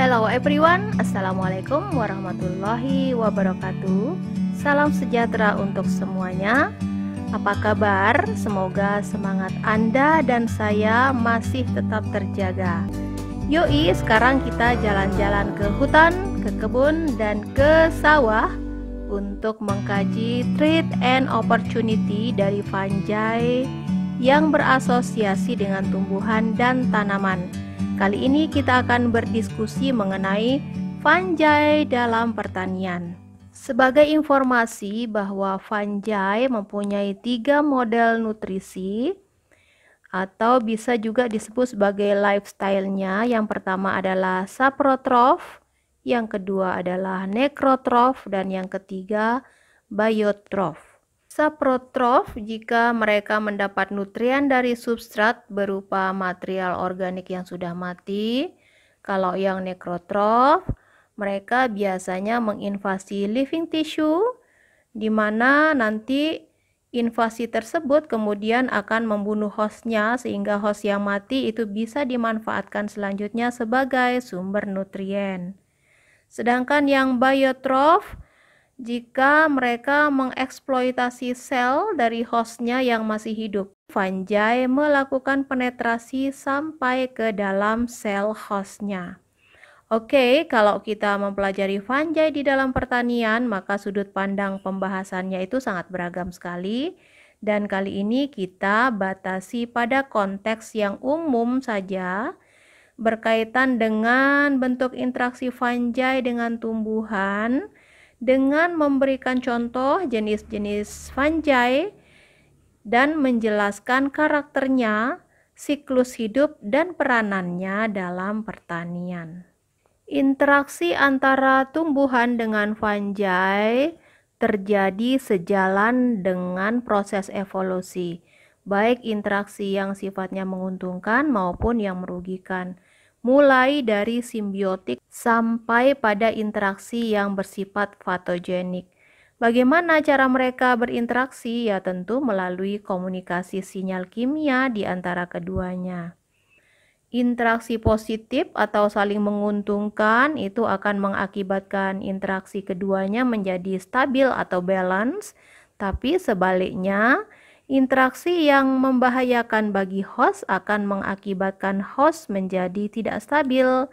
Hello everyone, Assalamualaikum warahmatullahi wabarakatuh. Salam sejahtera untuk semuanya. Apa kabar? Semoga semangat Anda dan saya masih tetap terjaga. Yoi, sekarang kita jalan-jalan ke hutan, ke kebun, dan ke sawah untuk mengkaji threat and opportunity dari fungi yang berasosiasi dengan tumbuhan dan tanaman. Kali ini kita akan berdiskusi mengenai fungi dalam pertanian. Sebagai informasi bahwa fungi mempunyai 3 model nutrisi atau bisa juga disebut sebagai lifestyle-nya. Yang pertama adalah saprotrof, yang kedua adalah nekrotrof, dan yang ketiga biotrof. Saprotrof jika mereka mendapat nutrien dari substrat berupa material organik yang sudah mati. Kalau yang nekrotrof, mereka biasanya menginvasi living tissue, di mana nanti invasi tersebut kemudian akan membunuh hostnya, sehingga host yang mati itu bisa dimanfaatkan selanjutnya sebagai sumber nutrien. Sedangkan yang biotrof, jika mereka mengeksploitasi sel dari hostnya yang masih hidup, fungi melakukan penetrasi sampai ke dalam sel hostnya. Oke, kalau kita mempelajari fungi di dalam pertanian, maka sudut pandang pembahasannya itu sangat beragam sekali. Dan kali ini kita batasi pada konteks yang umum saja, berkaitan dengan bentuk interaksi fungi dengan tumbuhan, dengan memberikan contoh jenis-jenis fungi dan menjelaskan karakternya, siklus hidup, dan peranannya dalam pertanian. Interaksi antara tumbuhan dengan fungi terjadi sejalan dengan proses evolusi, baik interaksi yang sifatnya menguntungkan maupun yang merugikan, mulai dari simbiotik sampai pada interaksi yang bersifat patogenik. Bagaimana cara mereka berinteraksi? Ya tentu melalui komunikasi sinyal kimia di antara keduanya. Interaksi positif atau saling menguntungkan itu akan mengakibatkan interaksi keduanya menjadi stabil atau balance, tapi sebaliknya interaksi yang membahayakan bagi host akan mengakibatkan host menjadi tidak stabil,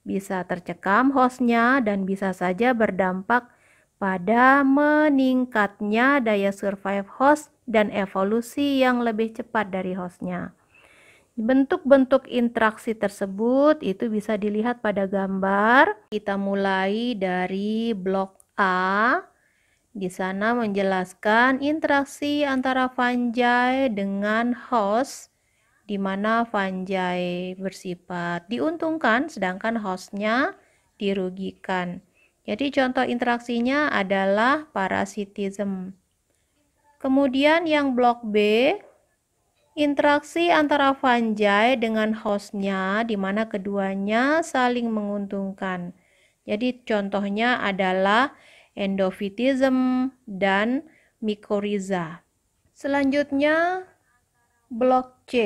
bisa tercekam hostnya, dan bisa saja berdampak pada meningkatnya daya survive host dan evolusi yang lebih cepat dari hostnya. Bentuk-bentuk interaksi tersebut itu bisa dilihat pada gambar. Kita mulai dari blok A. Di sana menjelaskan interaksi antara fungi dengan host, di mana fungi bersifat diuntungkan sedangkan hostnya dirugikan. Jadi contoh interaksinya adalah parasitisme. Kemudian yang blok B, interaksi antara fungi dengan hostnya, di mana keduanya saling menguntungkan. Jadi contohnya adalah endofitism dan mycorrhiza. Selanjutnya blok C,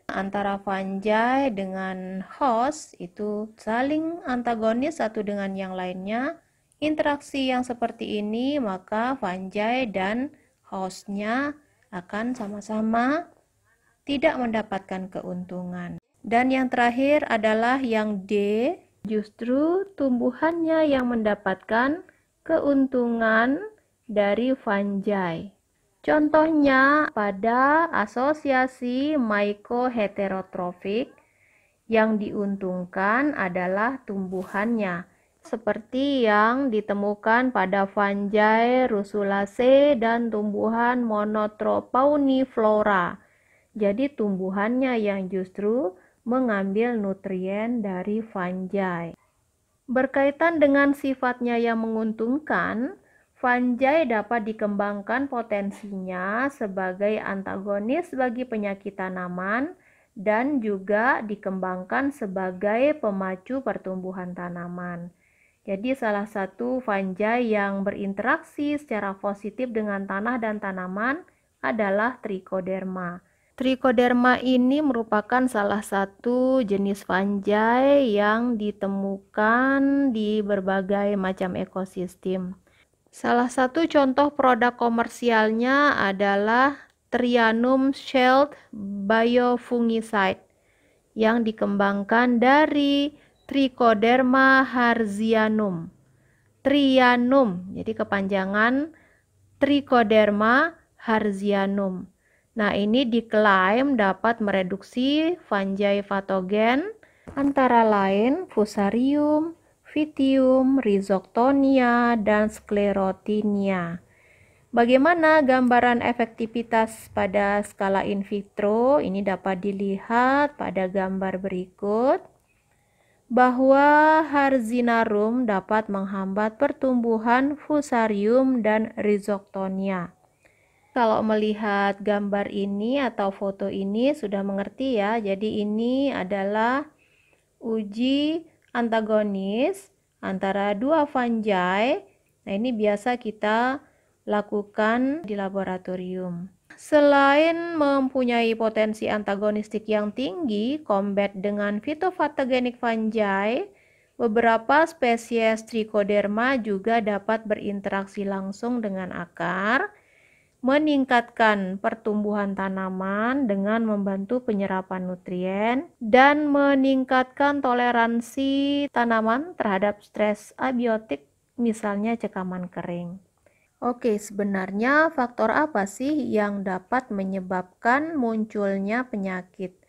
antara fungi dengan host itu saling antagonis satu dengan yang lainnya. Interaksi yang seperti ini maka fungi dan hostnya akan sama-sama tidak mendapatkan keuntungan. Dan yang terakhir adalah yang D, justru tumbuhannya yang mendapatkan keuntungan dari fungi. Contohnya pada asosiasi mycoheterotrofik, yang diuntungkan adalah tumbuhannya, seperti yang ditemukan pada fungi Russulaceae dan tumbuhan Monotropauniflora. Jadi tumbuhannya yang justru mengambil nutrien dari fungi. Berkaitan dengan sifatnya yang menguntungkan, fungi dapat dikembangkan potensinya sebagai antagonis bagi penyakit tanaman dan juga dikembangkan sebagai pemacu pertumbuhan tanaman. Jadi salah satu fungi yang berinteraksi secara positif dengan tanah dan tanaman adalah Trichoderma. Trichoderma ini merupakan salah satu jenis fungi yang ditemukan di berbagai macam ekosistem. Salah satu contoh produk komersialnya adalah Trianum Shield Biofungicide yang dikembangkan dari Trichoderma harzianum. Trianum, jadi kepanjangan Trichoderma harzianum. Nah, ini diklaim dapat mereduksi fungi patogen antara lain Fusarium, Vitium, Rhizoctonia, dan Sclerotinia. Bagaimana gambaran efektivitas pada skala in vitro? Ini dapat dilihat pada gambar berikut, bahwa Harzinarum dapat menghambat pertumbuhan Fusarium dan Rhizoctonia. Kalau melihat gambar ini atau foto ini sudah mengerti ya, jadi ini adalah uji antagonis antara dua fungi. Nah, ini biasa kita lakukan di laboratorium. Selain mempunyai potensi antagonistik yang tinggi, combat dengan phytopatogenik fungi, beberapa spesies Trichoderma juga dapat berinteraksi langsung dengan akar, meningkatkan pertumbuhan tanaman dengan membantu penyerapan nutrien, dan meningkatkan toleransi tanaman terhadap stres abiotik, misalnya cekaman kering. Oke, sebenarnya faktor apa sih yang dapat menyebabkan munculnya penyakit?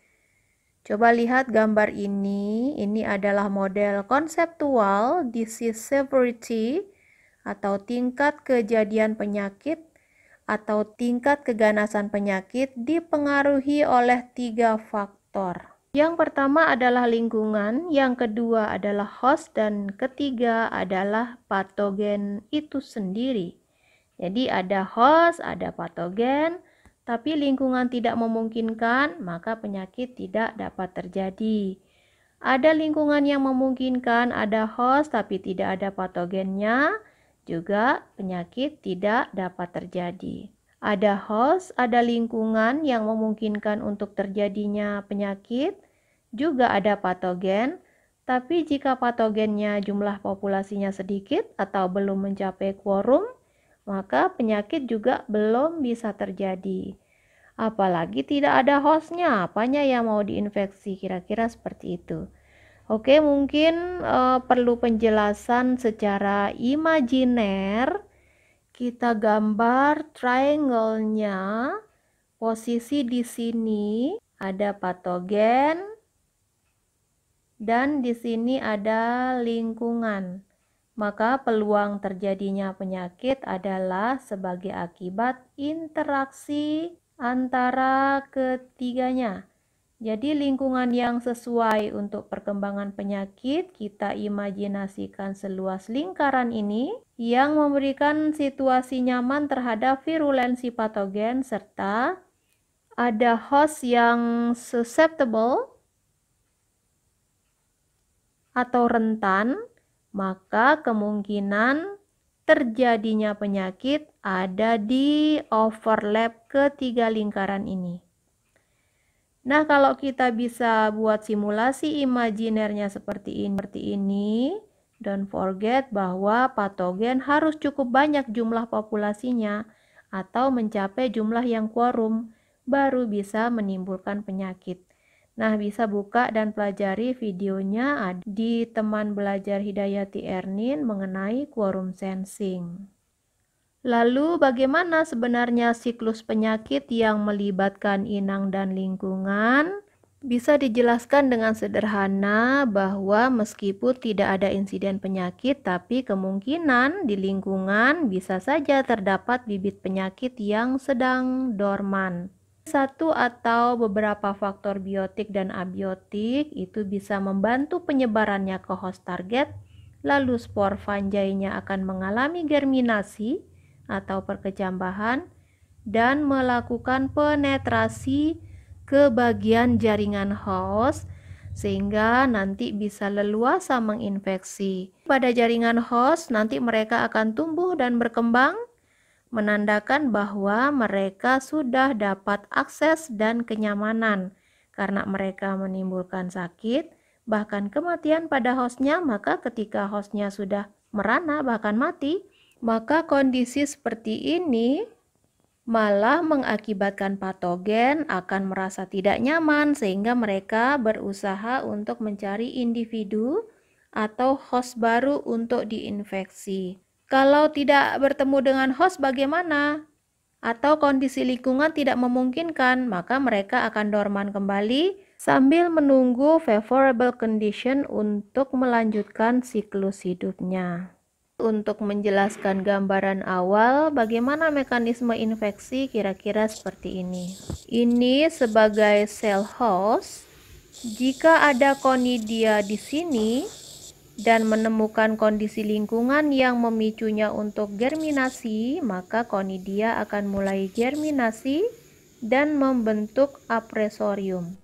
Coba lihat gambar ini adalah model konseptual disease severity atau tingkat kejadian penyakit atau tingkat keganasan penyakit dipengaruhi oleh 3 faktor. Yang pertama adalah lingkungan, yang kedua adalah host, dan ketiga adalah patogen itu sendiri. Jadi ada host, ada patogen, tapi lingkungan tidak memungkinkan, maka penyakit tidak dapat terjadi. Ada lingkungan yang memungkinkan, ada host tapi tidak ada patogennya, juga penyakit tidak dapat terjadi. Ada host, ada lingkungan yang memungkinkan untuk terjadinya penyakit, juga ada patogen, tapi jika patogennya jumlah populasinya sedikit atau belum mencapai quorum, maka penyakit juga belum bisa terjadi. Apalagi tidak ada hostnya, apanya yang mau diinfeksi, kira-kira seperti itu. Oke, mungkin perlu penjelasan secara imajiner. Kita gambar triangle-nya. Posisi di sini ada patogen dan di sini ada lingkungan. Maka peluang terjadinya penyakit adalah sebagai akibat interaksi antara ketiganya. Jadi lingkungan yang sesuai untuk perkembangan penyakit, kita imajinasikan seluas lingkaran ini yang memberikan situasi nyaman terhadap virulensi patogen, serta ada host yang susceptible atau rentan, maka kemungkinan terjadinya penyakit ada di overlap ketiga lingkaran ini. Nah, kalau kita bisa buat simulasi imajinernya seperti ini, don't forget bahwa patogen harus cukup banyak jumlah populasinya atau mencapai jumlah yang quorum baru bisa menimbulkan penyakit. Nah, bisa buka dan pelajari videonya di teman belajar Hidayati Ernin mengenai quorum sensing. Lalu bagaimana sebenarnya siklus penyakit yang melibatkan inang dan lingkungan? Bisa dijelaskan dengan sederhana bahwa meskipun tidak ada insiden penyakit, tapi kemungkinan di lingkungan bisa saja terdapat bibit penyakit yang sedang dorman. Satu atau beberapa faktor biotik dan abiotik itu bisa membantu penyebarannya ke host target, lalu spor fungi-nya akan mengalami germinasi atau perkecambahan dan melakukan penetrasi ke bagian jaringan host sehingga nanti bisa leluasa menginfeksi. Pada jaringan host nanti mereka akan tumbuh dan berkembang menandakan bahwa mereka sudah dapat akses dan kenyamanan. Karena mereka menimbulkan sakit, bahkan kematian pada hostnya, maka ketika hostnya sudah merana bahkan mati, maka kondisi seperti ini malah mengakibatkan patogen akan merasa tidak nyaman sehingga mereka berusaha untuk mencari individu atau host baru untuk diinfeksi. Kalau tidak bertemu dengan host bagaimana? Atau kondisi lingkungan tidak memungkinkan, maka mereka akan dorman kembali sambil menunggu favorable condition untuk melanjutkan siklus hidupnya. Untuk menjelaskan gambaran awal bagaimana mekanisme infeksi kira-kira seperti ini. Ini sebagai sel host. Jika ada Conidia di sini dan menemukan kondisi lingkungan yang memicunya untuk germinasi, maka Conidia akan mulai germinasi dan membentuk apresorium,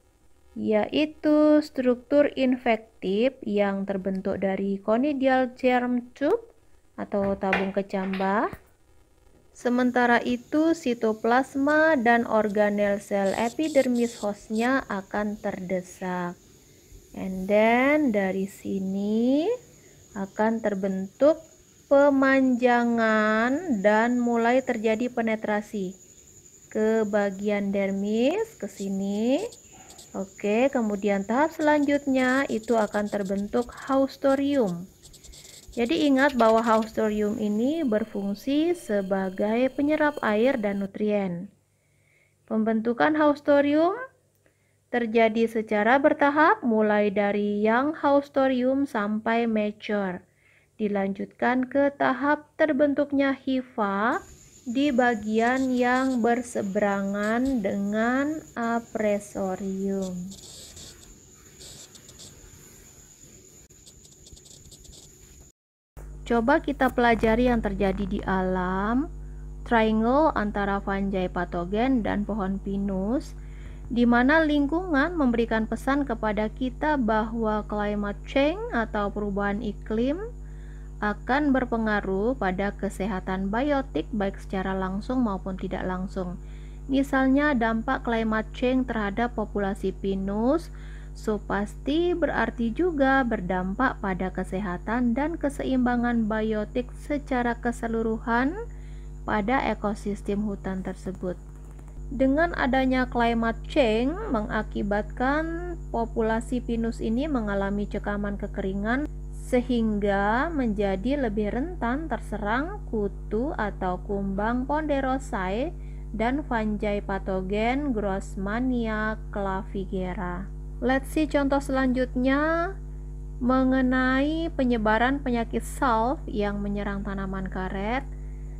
yaitu struktur infektif yang terbentuk dari conidial germ tube atau tabung kecambah. Sementara itu, sitoplasma dan organel sel epidermis hostnya akan terdesak. And then dari sini akan terbentuk pemanjangan dan mulai terjadi penetrasi ke bagian dermis, ke sini. Oke, kemudian tahap selanjutnya itu akan terbentuk haustorium. Jadi ingat bahwa haustorium ini berfungsi sebagai penyerap air dan nutrien. Pembentukan haustorium terjadi secara bertahap mulai dari young haustorium sampai mature. Dilanjutkan ke tahap terbentuknya hifa di bagian yang berseberangan dengan apresorium. Coba kita pelajari yang terjadi di alam, triangle antara fungi patogen dan pohon pinus, di mana lingkungan memberikan pesan kepada kita bahwa climate change atau perubahan iklim akan berpengaruh pada kesehatan biotik baik secara langsung maupun tidak langsung. Misalnya dampak climate change terhadap populasi pinus, so pasti berarti juga berdampak pada kesehatan dan keseimbangan biotik secara keseluruhan pada ekosistem hutan tersebut. Dengan adanya climate change mengakibatkan populasi pinus ini mengalami cekaman kekeringan sehingga menjadi lebih rentan terserang kutu atau kumbang ponderosae dan fungi patogen Grossmania clavigera. Let's see contoh selanjutnya mengenai penyebaran penyakit salv yang menyerang tanaman karet.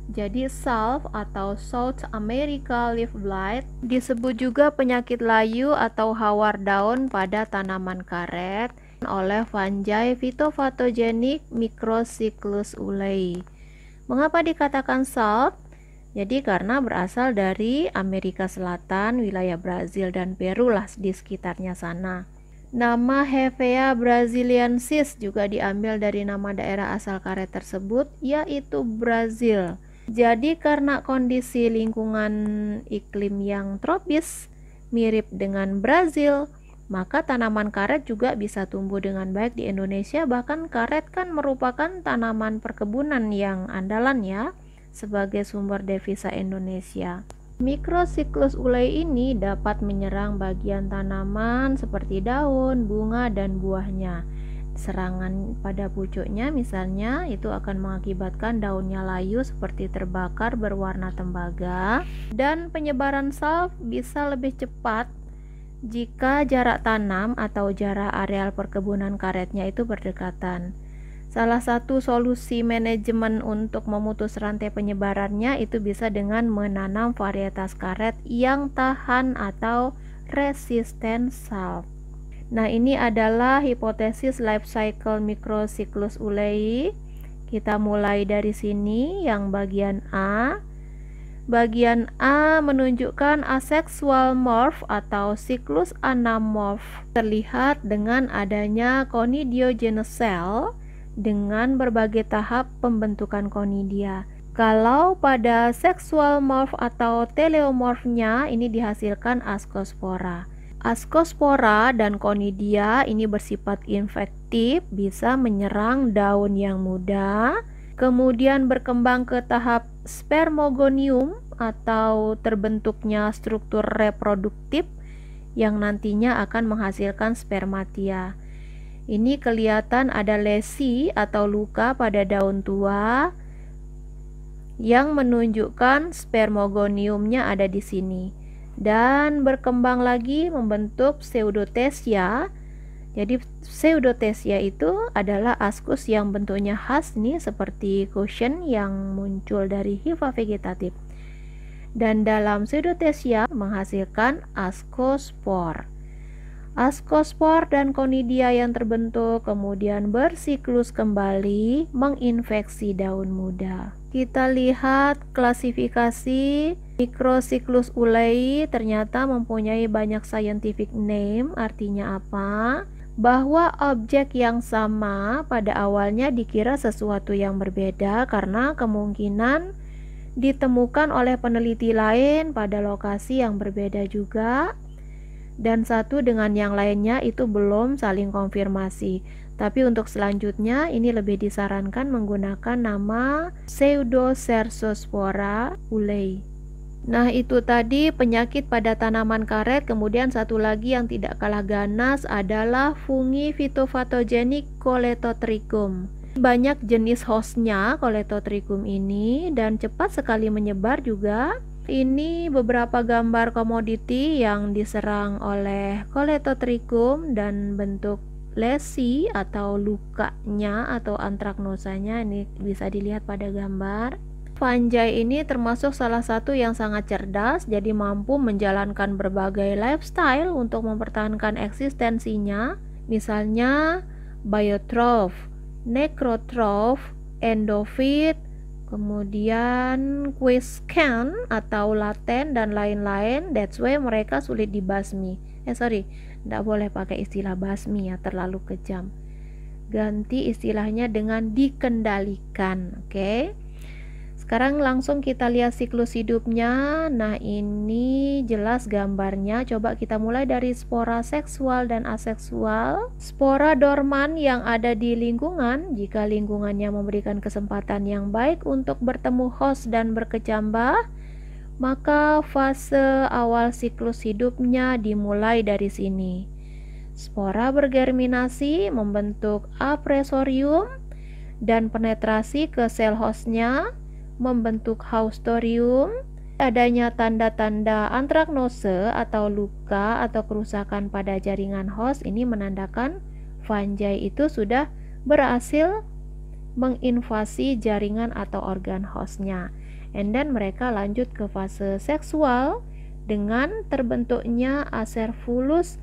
Jadi salv atau South America leaf blight disebut juga penyakit layu atau hawar daun pada tanaman karet oleh fungi phytopatogenik Microcyclus ulei. Mengapa dikatakan salv? Jadi karena berasal dari Amerika Selatan, wilayah Brazil dan Peru lah di sekitarnya sana. Nama Hevea brasiliensis juga diambil dari nama daerah asal karet tersebut, yaitu Brazil. Jadi karena kondisi lingkungan iklim yang tropis mirip dengan Brazil, maka tanaman karet juga bisa tumbuh dengan baik di Indonesia. Bahkan karet kan merupakan tanaman perkebunan yang andalan ya, sebagai sumber devisa Indonesia. Microcyclus ulei ini dapat menyerang bagian tanaman seperti daun, bunga, dan buahnya. Serangan pada pucuknya misalnya itu akan mengakibatkan daunnya layu seperti terbakar berwarna tembaga, dan penyebaran salv bisa lebih cepat jika jarak tanam atau jarak areal perkebunan karetnya itu berdekatan. Salah satu solusi manajemen untuk memutus rantai penyebarannya itu bisa dengan menanam varietas karet yang tahan atau resisten salv. Nah, ini adalah hipotesis life cycle Microcyclus ulei. Kita mulai dari sini yang bagian A. Bagian A menunjukkan asexual morph atau siklus anamorph. Terlihat dengan adanya conidiogenous cell dengan berbagai tahap pembentukan conidia. Kalau pada sexual morph atau teleomorfnya ini dihasilkan ascospora. Ascospora dan conidia ini bersifat infektif, bisa menyerang daun yang muda, kemudian berkembang ke tahap spermogonium atau terbentuknya struktur reproduktif yang nantinya akan menghasilkan spermatia. Ini kelihatan ada lesi atau luka pada daun tua yang menunjukkan spermogoniumnya ada di sini, dan berkembang lagi membentuk pseudothesia. Jadi pseudothesia itu adalah askus yang bentuknya khas nih, seperti cushion yang muncul dari hifa vegetatif. Dan dalam pseudothesia menghasilkan ascospor. Ascospor dan conidia yang terbentuk kemudian bersiklus kembali menginfeksi daun muda. Kita lihat klasifikasi Microciclus ulei ternyata mempunyai banyak scientific name. Artinya apa? Bahwa objek yang sama pada awalnya dikira sesuatu yang berbeda karena kemungkinan ditemukan oleh peneliti lain pada lokasi yang berbeda juga, dan satu dengan yang lainnya itu belum saling konfirmasi. Tapi untuk selanjutnya ini lebih disarankan menggunakan nama Pseudocercospora ulei. Nah, itu tadi penyakit pada tanaman karet. Kemudian satu lagi yang tidak kalah ganas adalah fungi phytophagocytic Colletotrichum. Banyak jenis hostnya Colletotrichum ini dan cepat sekali menyebar juga. Ini beberapa gambar komoditi yang diserang oleh Colletotrichum dan bentuk lesi atau lukanya atau antraknosanya ini bisa dilihat pada gambar. Fungi ini termasuk salah satu yang sangat cerdas, jadi mampu menjalankan berbagai lifestyle untuk mempertahankan eksistensinya, misalnya biotroph, necrotroph, endofit, kemudian quiescent atau laten dan lain-lain. That's why mereka sulit dibasmi. Tidak boleh pakai istilah basmi ya, terlalu kejam. Ganti istilahnya dengan dikendalikan. Oke. Sekarang langsung kita lihat siklus hidupnya. Nah, ini jelas gambarnya. Coba kita mulai dari spora seksual dan aseksual. Spora dorman yang ada di lingkungan, jika lingkungannya memberikan kesempatan yang baik untuk bertemu host dan berkecambah, maka fase awal siklus hidupnya dimulai dari sini. Spora bergerminasi, membentuk apresorium, dan penetrasi ke sel hostnya, membentuk haustorium. Adanya tanda-tanda antraknose atau luka atau kerusakan pada jaringan host ini menandakan fungi itu sudah berhasil menginvasi jaringan atau organ hostnya. And then mereka lanjut ke fase seksual dengan terbentuknya acervulus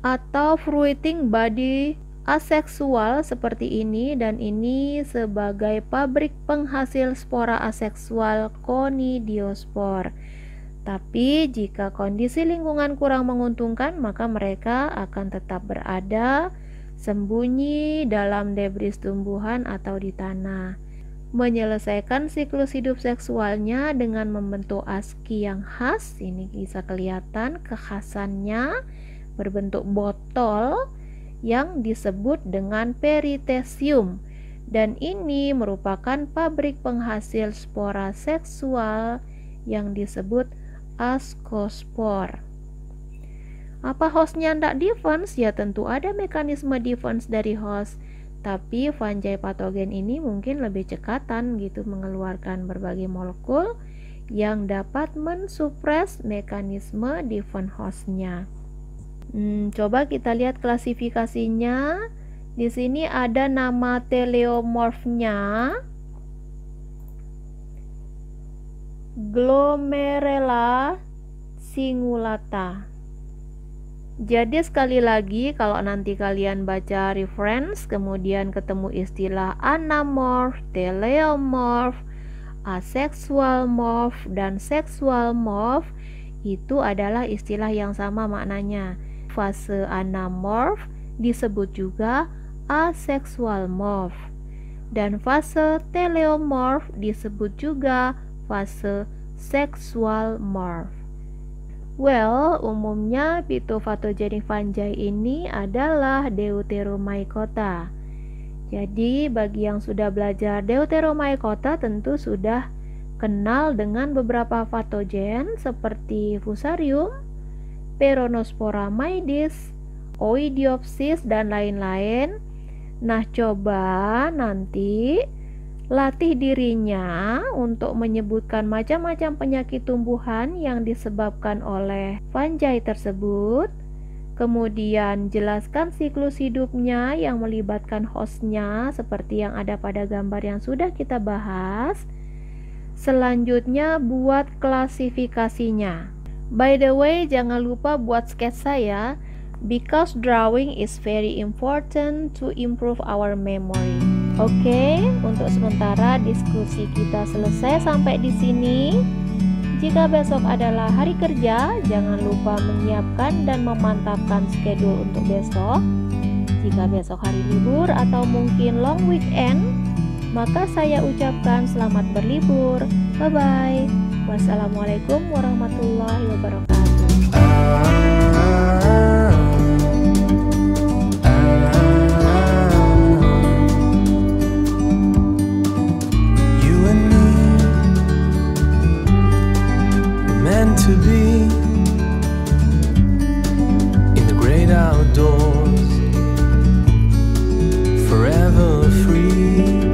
atau fruiting body aseksual seperti ini, dan ini sebagai pabrik penghasil spora aseksual conidiospor. Tapi jika kondisi lingkungan kurang menguntungkan, maka mereka akan tetap berada sembunyi dalam debris tumbuhan atau di tanah. Menyelesaikan siklus hidup seksualnya dengan membentuk aski yang khas. Ini bisa kelihatan kekhasannya, berbentuk botol yang disebut dengan perithecium, dan ini merupakan pabrik penghasil spora seksual yang disebut ascospor. Apa hostnya tidak defense? Ya tentu ada mekanisme defense dari host, tapi fungi patogen ini mungkin lebih cekatan gitu mengeluarkan berbagai molekul yang dapat mensupres mekanisme defense hostnya. Coba kita lihat klasifikasinya. Di sini ada nama teleomorfnya, Glomerella cingulata. Jadi sekali lagi, kalau nanti kalian baca reference kemudian ketemu istilah anamorph, teleomorph, asexual morph, dan sexual morph, itu adalah istilah yang sama maknanya. Fase anamorph disebut juga asexual morph. Dan fase teleomorf disebut juga fase sexual morph. Well, umumnya pitofatogenik fungi ini adalah Deuteromycota. Jadi, bagi yang sudah belajar Deuteromycota tentu sudah kenal dengan beberapa patogen seperti Fusarium, Peronospora mydetes, Oidiopsis, dan lain-lain. Nah, coba nanti latih dirinya untuk menyebutkan macam-macam penyakit tumbuhan yang disebabkan oleh fungi tersebut. Kemudian jelaskan siklus hidupnya yang melibatkan hostnya seperti yang ada pada gambar yang sudah kita bahas. Selanjutnya buat klasifikasinya. By the way, jangan lupa buat sketsa ya, because drawing is very important to improve our memory. Oke, untuk sementara diskusi kita selesai sampai di sini. Jika besok adalah hari kerja, jangan lupa menyiapkan dan memantapkan schedule untuk besok. Jika besok hari libur atau mungkin long weekend, maka saya ucapkan selamat berlibur. Bye-bye. Wassalamualaikum warahmatullahi wabarakatuh. To be in the great outdoors, forever free.